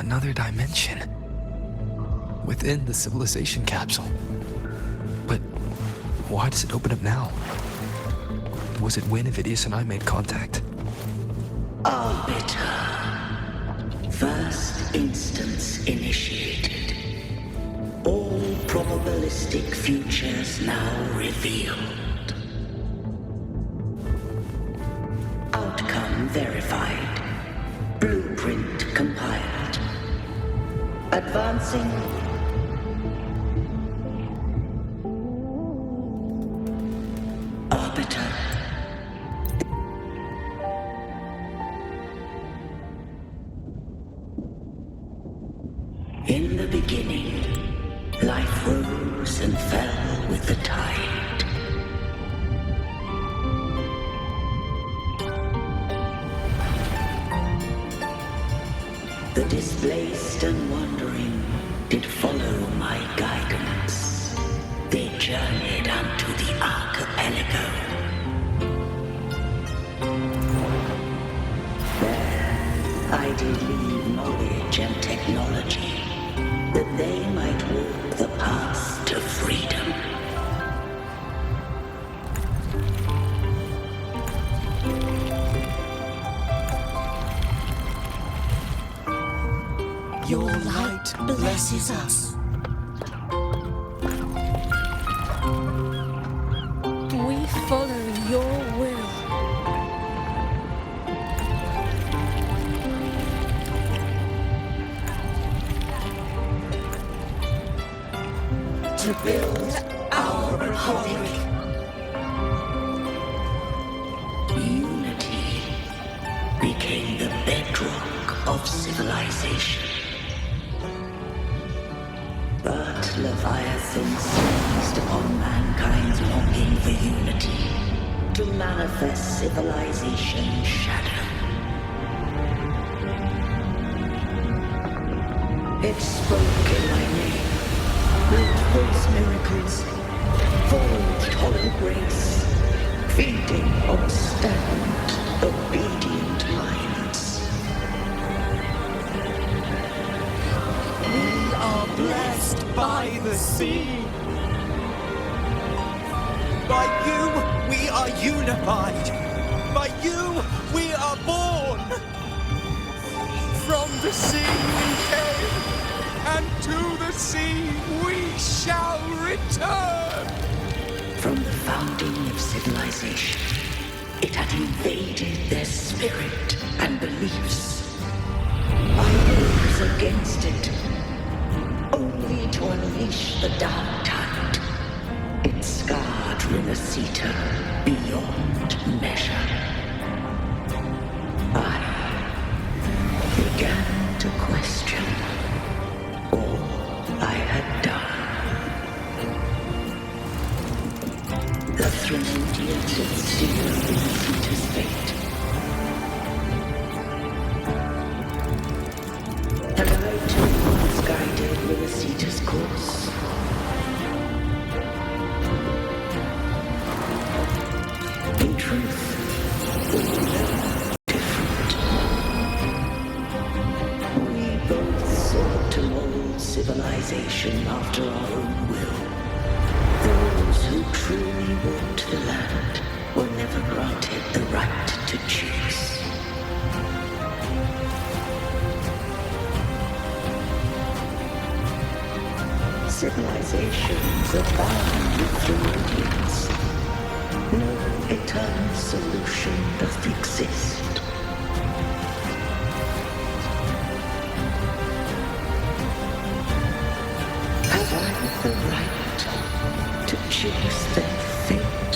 Another dimension. Within the civilization capsule. But why does it open up now? Was it when Avidius and I made contact? Arbiter. First instance initiated. All probabilistic futures now revealed. Outcome verified. Blueprint compiled. Advancing. Arbiter. In the beginning, life rose and fell with the tide. The displaced and wandering did follow my guidance. They journeyed unto the archipelago. There, I did leave knowledge and technology, that they might walk the path to freedom. Your light blesses us. We follow your will. To build our republic. Unity became the bedrock of civilization. But Leviathan seized upon mankind's longing for unity to manifest civilization's shadow. It spoke in my name, built false miracles, forged hollow grace, feeding on stagnant, obedient minds. We are blessed by the sea. By you, we are unified. By you, we are born. From the sea we came, and to the sea we shall return. From the founding of civilization, it had invaded their spirit and beliefs. I rose against it, only to unleash the dark tide. It scarred Rinasita beyond measure. I began to question all I had done. The Trinodian stood still beneath his fate. And I too was guided Rinasita's course. In truth, we were different. We both sought to mold civilization after our own will. Those who truly walked the land were never granted the right to choose. Civilizations abound with Trinodians. No eternal solution doth exist. Have I the right to choose their fate?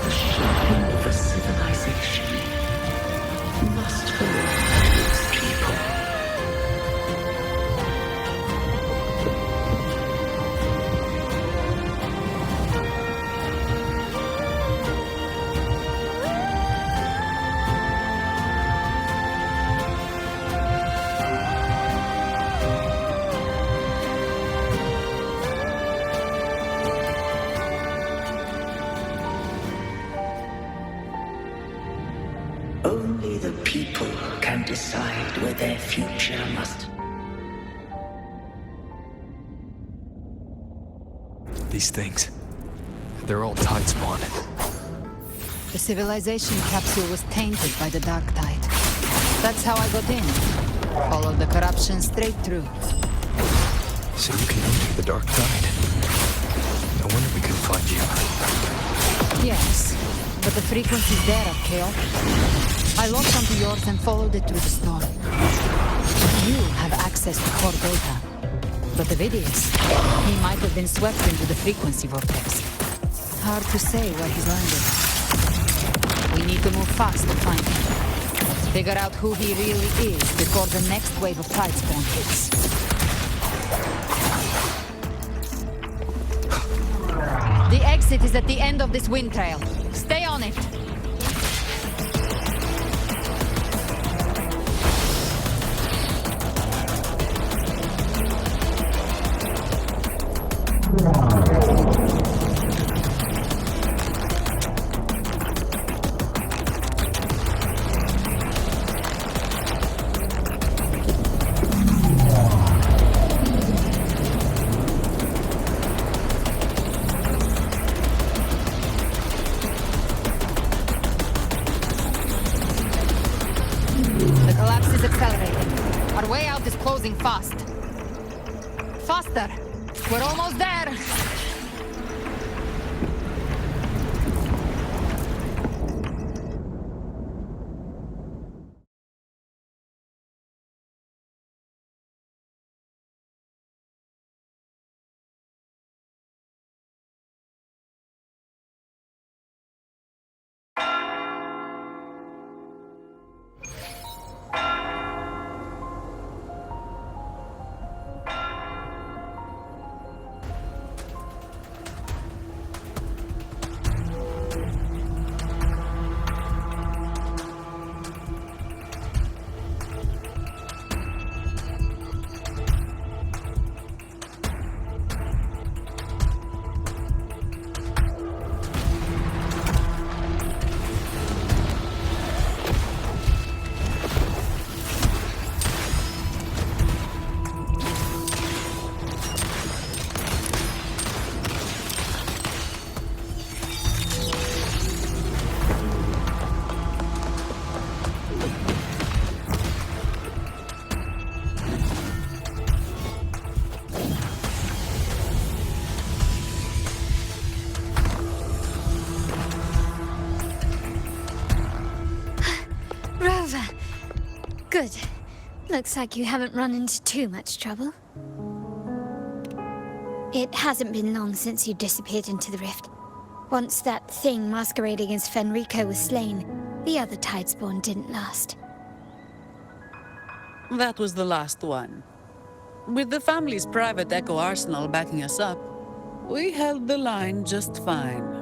The shaping of a civilization must belong to its people. can decide where their future must. These things, they're all tide spawn. The civilization capsule was tainted by the dark tide. That's how I got in. Followed the corruption straight through. So you came into the dark tide. No wonder we couldn't find you. Yes, but the frequency's there at Kale. I locked onto yours and followed it through the storm. You have access to core data. But Avidius, he might have been swept into the frequency vortex. Hard to say where he's landed. We need to move fast to find him. Figure out who he really is before the next wave of tide spawn hits. The exit is at the end of this wind trail. Stay on it. The collapse is accelerating. Our way out is closing fast. Faster! We're almost there! Rover! Good. Looks like you haven't run into too much trouble. It hasn't been long since you disappeared into the rift. Once that thing masquerading as Fenrico was slain, the other tidespawn didn't last. That was the last one. With the family's private echo arsenal backing us up, we held the line just fine.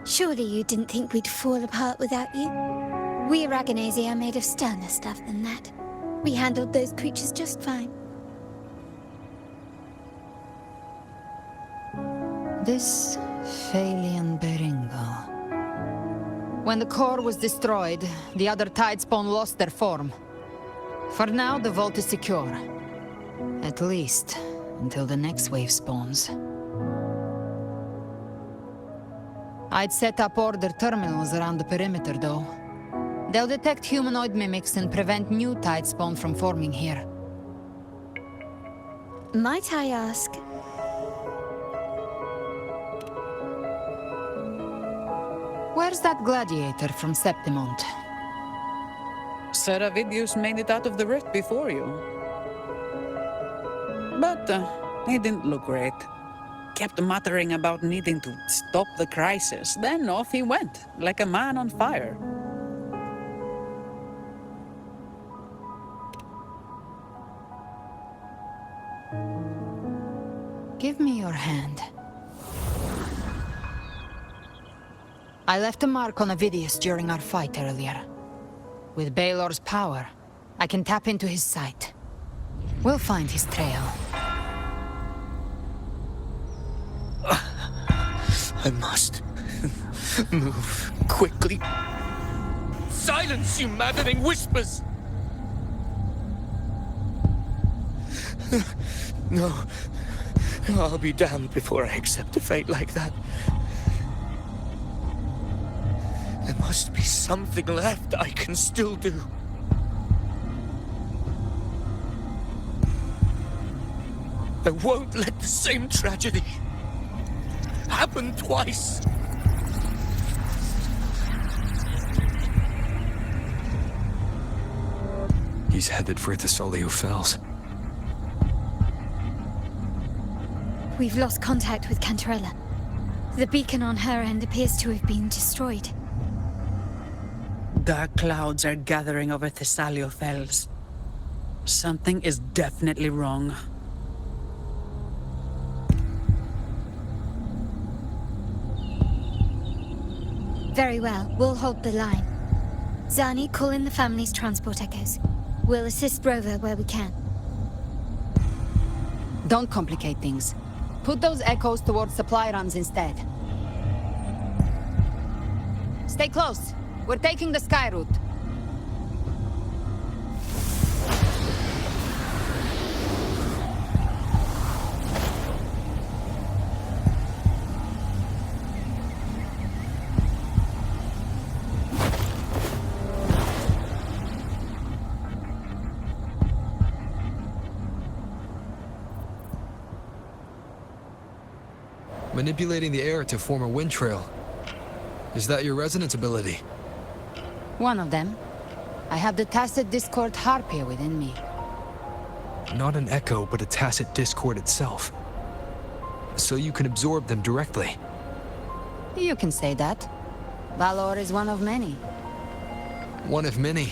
Surely you didn't think we'd fall apart without you? We Aragonese are made of sterner stuff than that. We handled those creatures just fine. This Phalian Beringo. When the core was destroyed, the other tidespawn lost their form. For now, the vault is secure. At least, until the next wave spawns. I'd set up order terminals around the perimeter, though. They'll detect humanoid mimics and prevent new tidespawn from forming here. Might I ask? Where's that gladiator from Septimont? Sir Avidius made it out of the rift before you. But he didn't look great. Kept muttering about needing to stop the crisis. Then off he went, like a man on fire. Give me your hand. I left a mark on Avidius during our fight earlier. With Baelor's power, I can tap into his sight. We'll find his trail. I must move quickly. Silence, you maddening whispers! No. I'll be damned before I accept a fate like that. There must be something left I can still do. I won't let the same tragedy happen twice. He's headed for Thessalio Fells. We've lost contact with Cantarella. The beacon on her end appears to have been destroyed. Dark clouds are gathering over Thessalio Fells. Something is definitely wrong. Very well, we'll hold the line. Zani, call in the family's transport echoes. We'll assist Rover where we can. Don't complicate things. Put those echoes towards supply runs instead. Stay close. We're taking the sky route. Manipulating the air to form a wind trail. Is that your resonance ability? One of them. I have the tacit discord harpia within me. Not an echo, but a tacit discord itself. So you can absorb them directly. You can say that. Valor is one of many. One of many.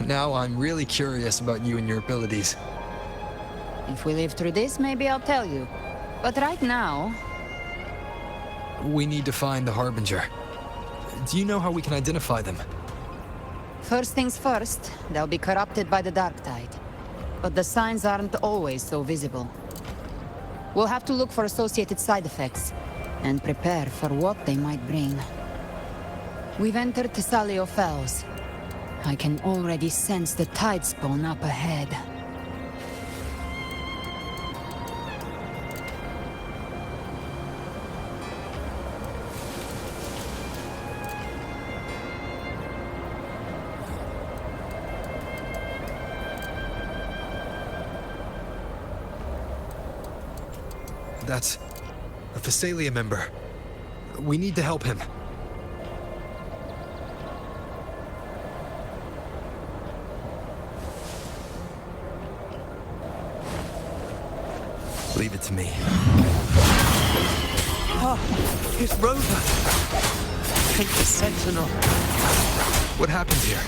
Now I'm really curious about you and your abilities. If we live through this, maybe I'll tell you. But right now... We need to find the Harbinger. Do you know how we can identify them? First things first, they'll be corrupted by the dark tide. But the signs aren't always so visible. We'll have to look for associated side effects, and prepare for what they might bring. We've entered Thessalio Fells. I can already sense the tide spawn up ahead. That's a Thessalia member. We need to help him. Leave it to me. Ah, it's Rover. Take the Sentinel. What happened here?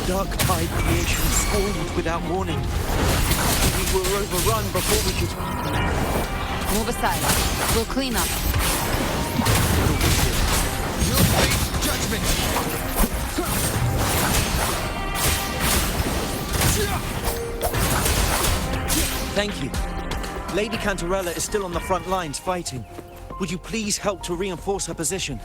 Dark tide creation swarmed without warning. We were overrun before we could... Move aside. We'll clean up. You'll face judgment! Thank you. Lady Cantarella is still on the front lines fighting. Would you please help to reinforce her position?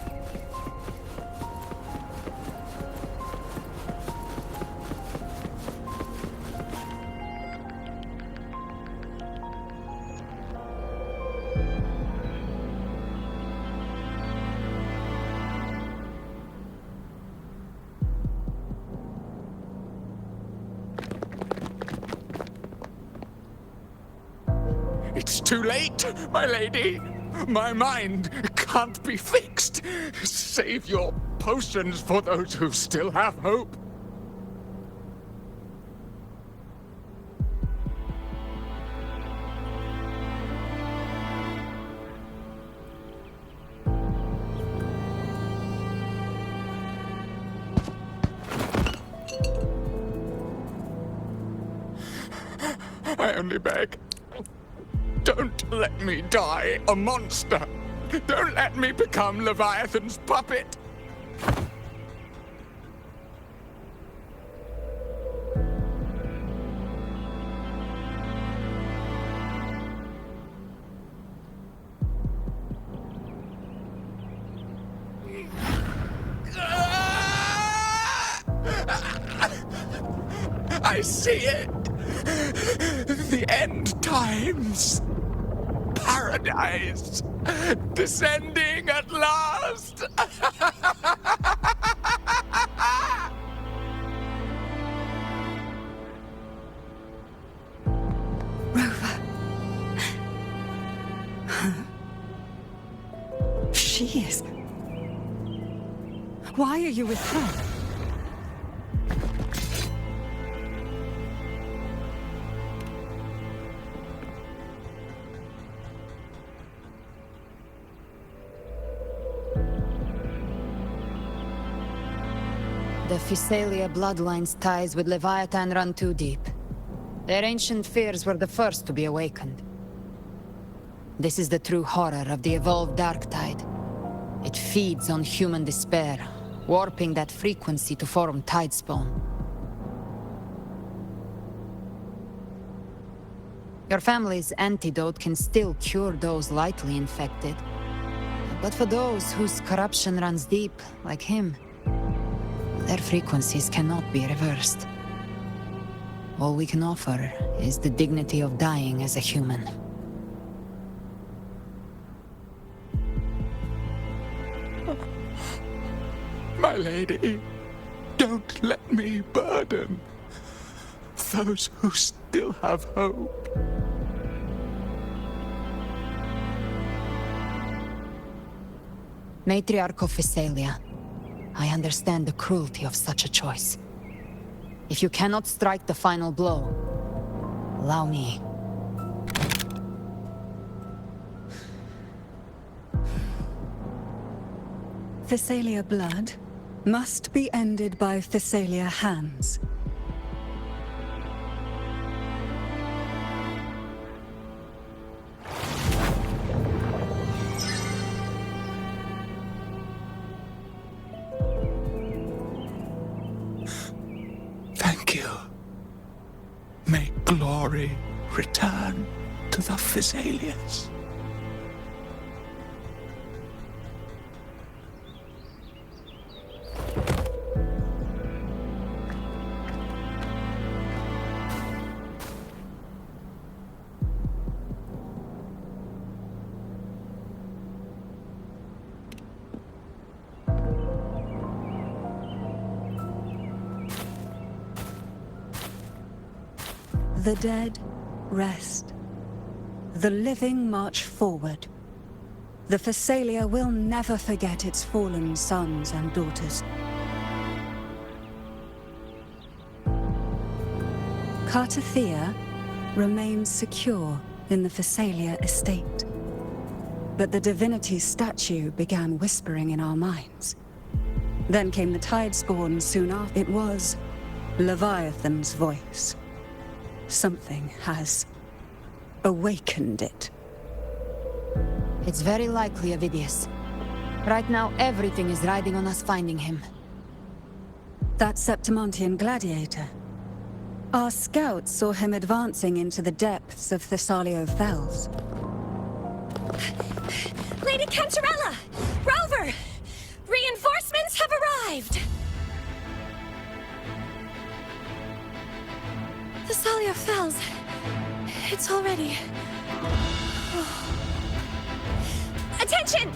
It's too late, my lady. My mind can't be fixed. Save your potions for those who still have hope. I only beg. Don't let me die a monster. Don't let me become Leviathan's puppet. I see it! The end times! Paradise! Descending at last! Rover. She is. Why are you with her? The Physalia bloodline's ties with Leviathan run too deep. Their ancient fears were the first to be awakened. This is the true horror of the evolved dark tide. It feeds on human despair, warping that frequency to form tidespawn. Your family's antidote can still cure those lightly infected. But for those whose corruption runs deep, like him, their frequencies cannot be reversed. All we can offer is the dignity of dying as a human. My lady, don't let me burden those who still have hope. Matriarch of Physalia, I understand the cruelty of such a choice. If you cannot strike the final blow, allow me. Physalia blood must be ended by Physalia hands. Thank you. May glory return to the Physalians. The dead rest. The living march forward. The Physalia will never forget its fallen sons and daughters. Cartathea remains secure in the Physalia estate. But the divinity's statue began whispering in our minds. Then came the Tidespawn soon after. It was Leviathan's voice. Something has awakened it. It's very likely, Avidius. Right now, everything is riding on us finding him. That Septimontian gladiator. Our scouts saw him advancing into the depths of Thessalio Fells. Lady Cantarella! Rover! Reinforcements have arrived! Thessalio Fells. It's already... Attention!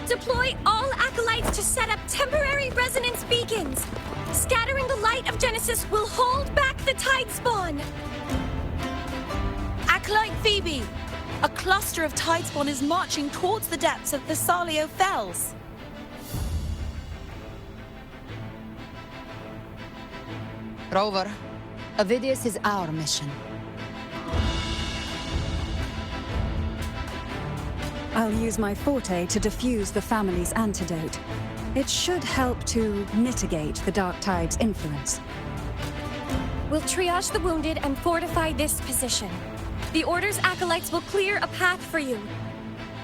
Deploy all acolytes to set up temporary resonance beacons. Scattering the light of Genesis will hold back the Tidespawn. Acolyte Phoebe, a cluster of Tidespawn is marching towards the depths of Thessalio Fells. Rover, Avidius is our mission. I'll use my forte to defuse the family's antidote. It should help to mitigate the Dark Tide's influence. We'll triage the wounded and fortify this position. The Order's acolytes will clear a path for you.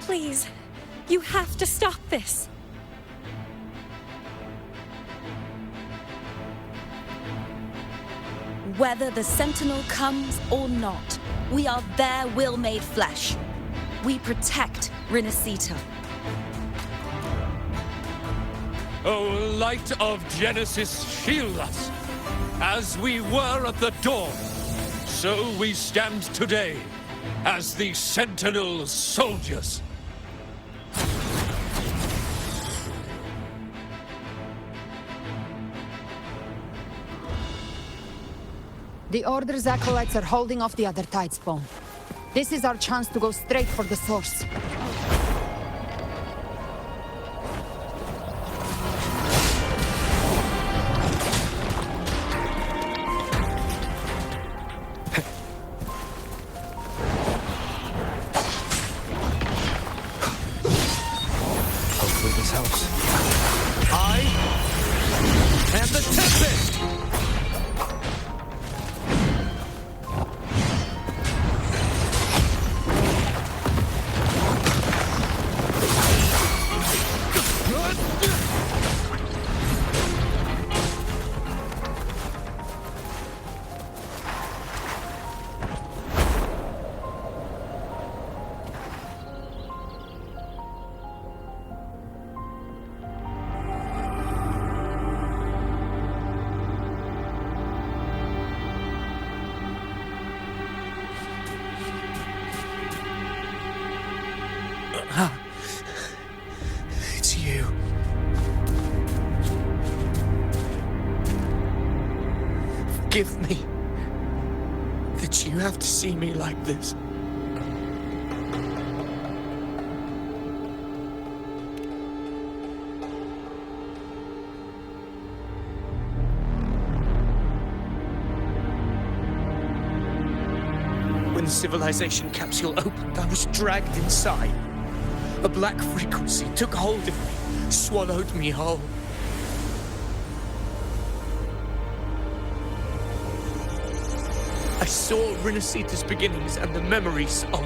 Please, you have to stop this. Whether the Sentinel comes or not, we are their will made flesh. We protect Renacita. Oh, light of Genesis, shield us! As we were at the dawn, so we stand today, as the Sentinel soldiers. The Order's acolytes are holding off the other Tidespawn. This is our chance to go straight for the source. Hopefully this helps. I am the Tempest! It's you. Forgive me that you have to see me like this. When the civilization capsule opened, I was dragged inside. A black frequency took hold of me, swallowed me whole. I saw Rinasita's beginnings and the memories of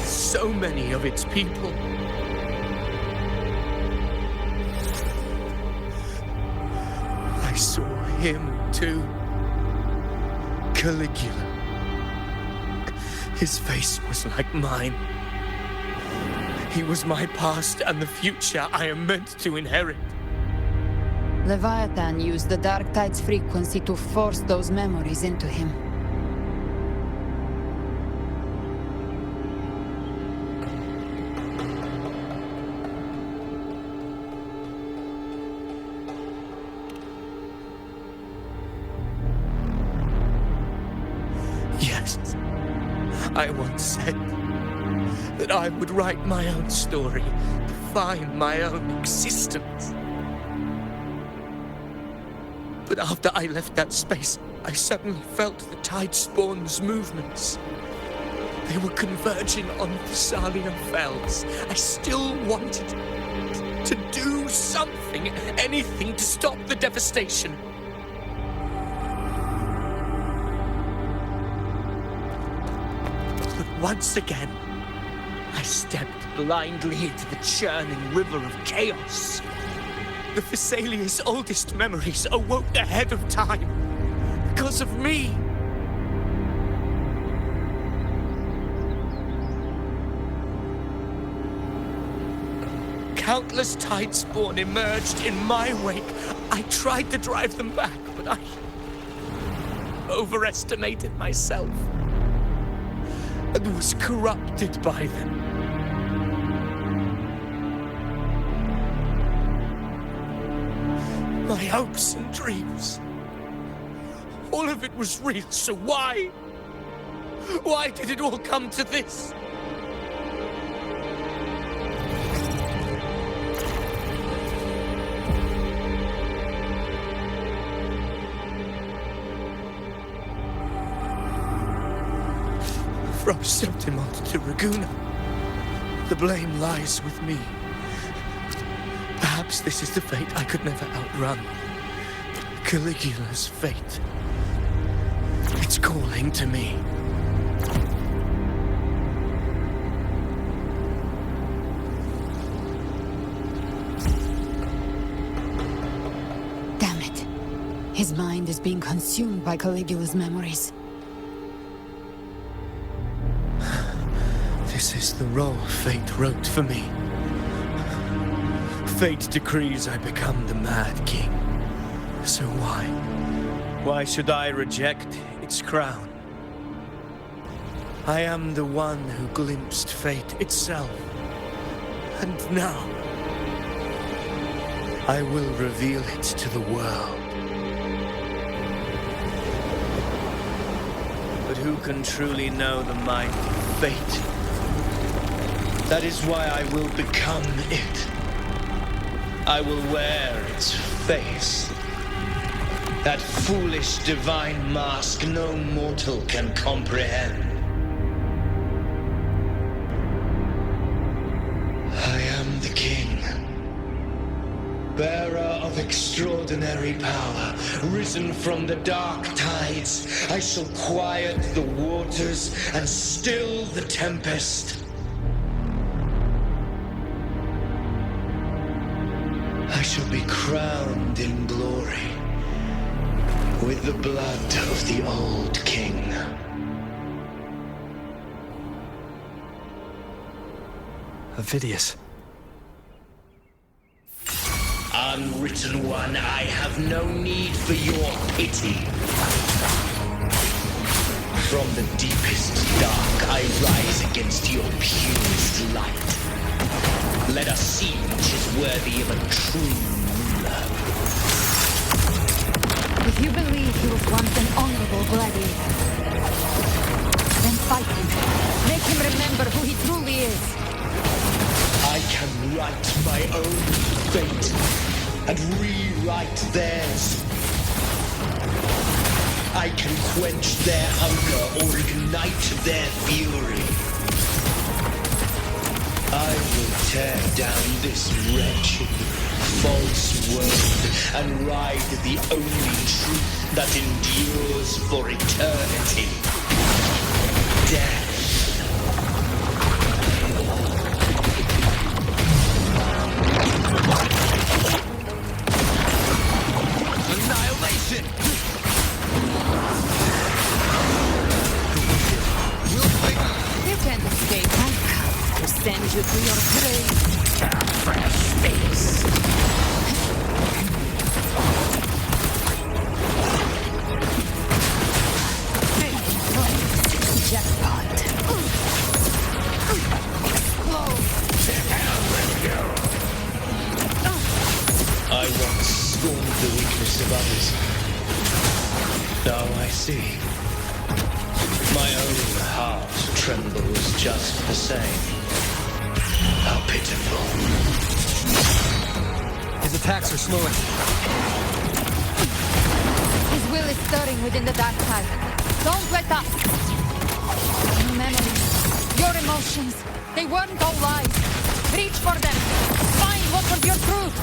so many of its people. I saw him too. Caligula. His face was like mine. He was my past and the future I am meant to inherit. Leviathan used the Dark Tide's frequency to force those memories into him. Yes, I once said that I would write my own story, define my own existence. But after I left that space, I suddenly felt the Tidespawn's movements. They were converging on Thessalia Fells. I still wanted to do something, anything to stop the devastation. But once again, I stepped blindly into the churning river of chaos. The Thessalia's oldest memories awoke ahead of time because of me. Countless Tidespawn emerged in my wake. I tried to drive them back, but I overestimated myself and was corrupted by them. My hopes and dreams, all of it was real, so why? Why did it all come to this? From Septimont to Raguna, the blame lies with me. Perhaps this is the fate I could never outrun. Caligula's fate. It's calling to me. Damn it. His mind is being consumed by Caligula's memories. This is the role fate wrote for me. Fate decrees I become the Mad King, So why? Why should I reject its crown? I am the one who glimpsed fate itself. And now, I will reveal it to the world. But who can truly know the mind of fate? That is why I will become it. I will wear its face. That foolish divine mask no mortal can comprehend. I am the king, bearer of extraordinary power, risen from the dark tides. I shall quiet the waters and still the tempest. I shall be crowned in glory with the blood of the old king. Avidius. Unwritten one, I have no need for your pity. From the deepest dark, I rise against your purest light. Let us see which is worthy of a true ruler. If you believe he was once an honorable gladiator, then fight him. Make him remember who he truly is. I can write my own fate and rewrite theirs. I can quench their hunger or ignite their fury. I will tear down this wretched, false world and ride the only truth that endures for eternity. Death. Annihilation! You can't escape. I've come to send you to your grave. Fresh space! Jackpot. Explode. I once scorned the weakness of others. Now I see. My own heart trembles just the same. How pitiful. His attacks are slowing. His will is stirring within the dark side. Don't let up. Your memories, your emotions, they weren't all lies. Reach for them. Find what was your truth.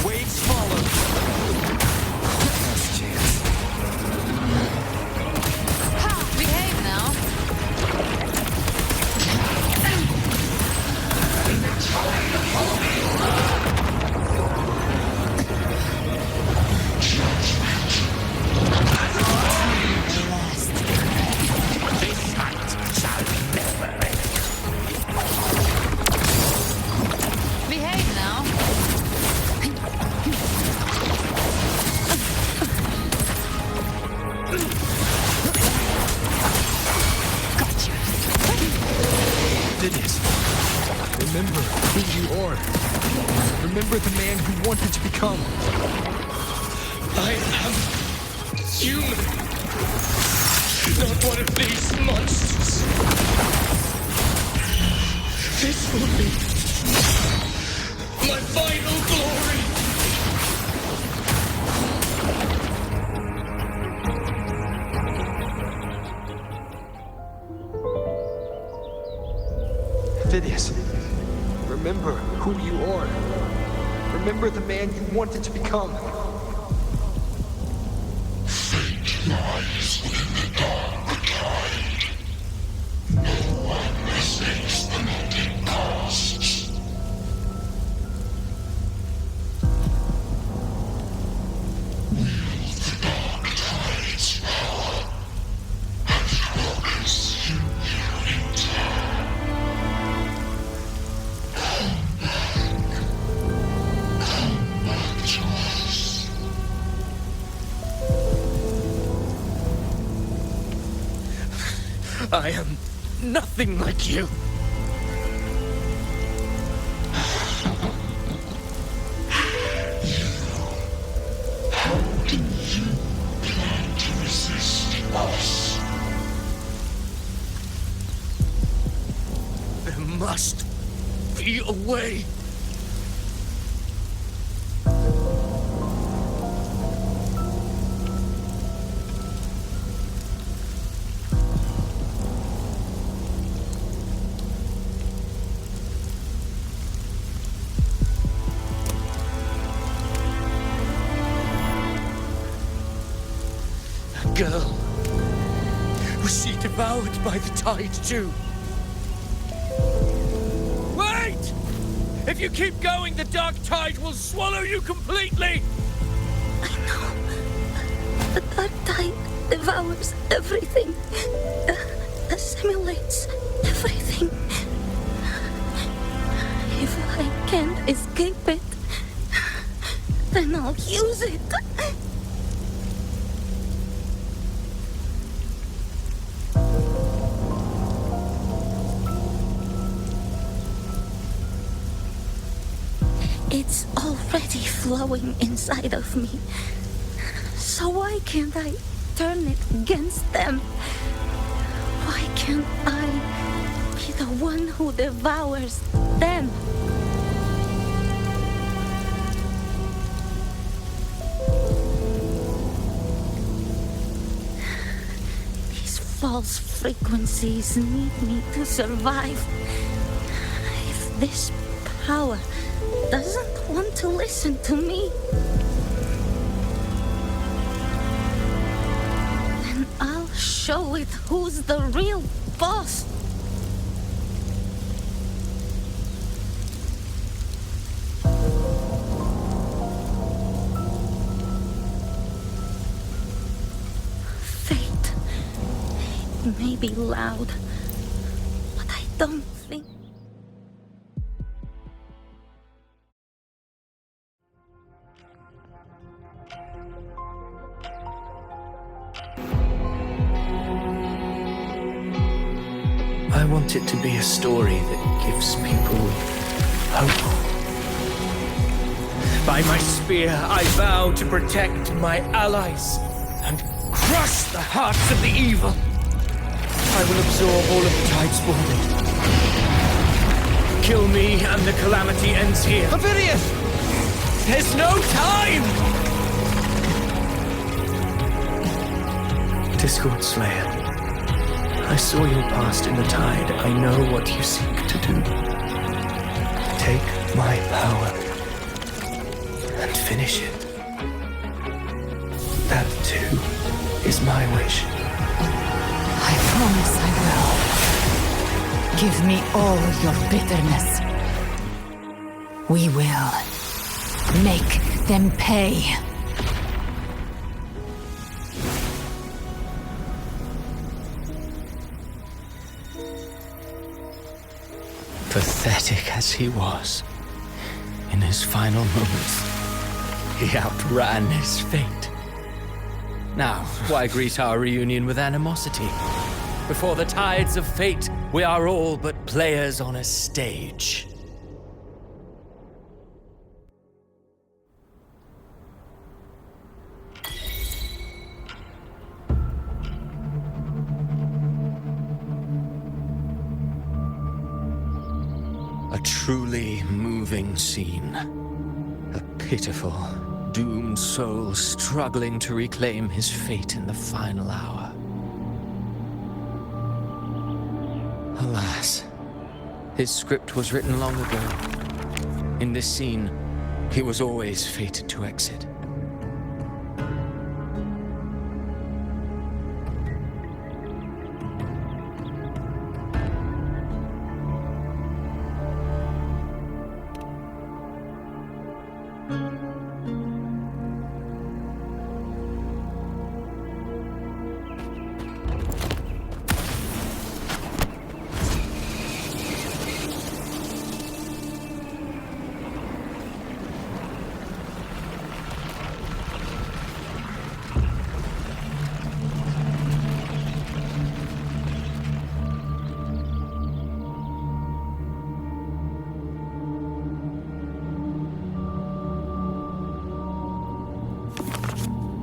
Waves follow. Last chance. Ha! Behave now. This night shall never end. Behave now. Gotcha. Avidius. Remember who you are. Remember the man you wanted to become. I am human. Not one of these monsters. This will be my final glory. Avidius. Remember who you are. Remember the man you wanted to become. Fate lies within the dark tide. No one mistakes the mountain costs. Wield the dark tide's power, and it will consume you in time. I am nothing like you. How do you plan to resist us? There must be a way. Girl, was she devoured by the tide too? Wait! If you keep going, the dark tide will swallow you completely! I know. The dark tide devours everything. Assimilates everything. If I can't escape it, then I'll use it. It's already flowing inside of me. So why can't I turn it against them? Why can't I be the one who devours them? These false frequencies need me to survive. If this power doesn't want to listen to me, then I'll show it who's the real boss. Fate, it may be loud, but I don't think. I want it to be a story that gives people hope. By my spear, I vow to protect my allies and crush the hearts of the evil. I will absorb all of the Tidespawn. Kill me and the calamity ends here. Avidius! There's no time! Discord Slayer, I saw your past in the tide. I know what you seek to do. Take my power and finish it. That too is my wish. I promise I will. Give me all your bitterness. We will make them pay. Pathetic as he was, in his final moments, he outran his fate. Now, why greet our reunion with animosity? Before the tides of fate, we are all but players on a stage. A truly moving scene. A pitiful, doomed soul struggling to reclaim his fate in the final hour. Alas, his script was written long ago. In this scene, he was always fated to exit.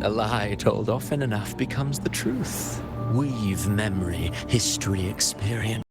A lie told often enough becomes the truth. Weave memory, history, experience.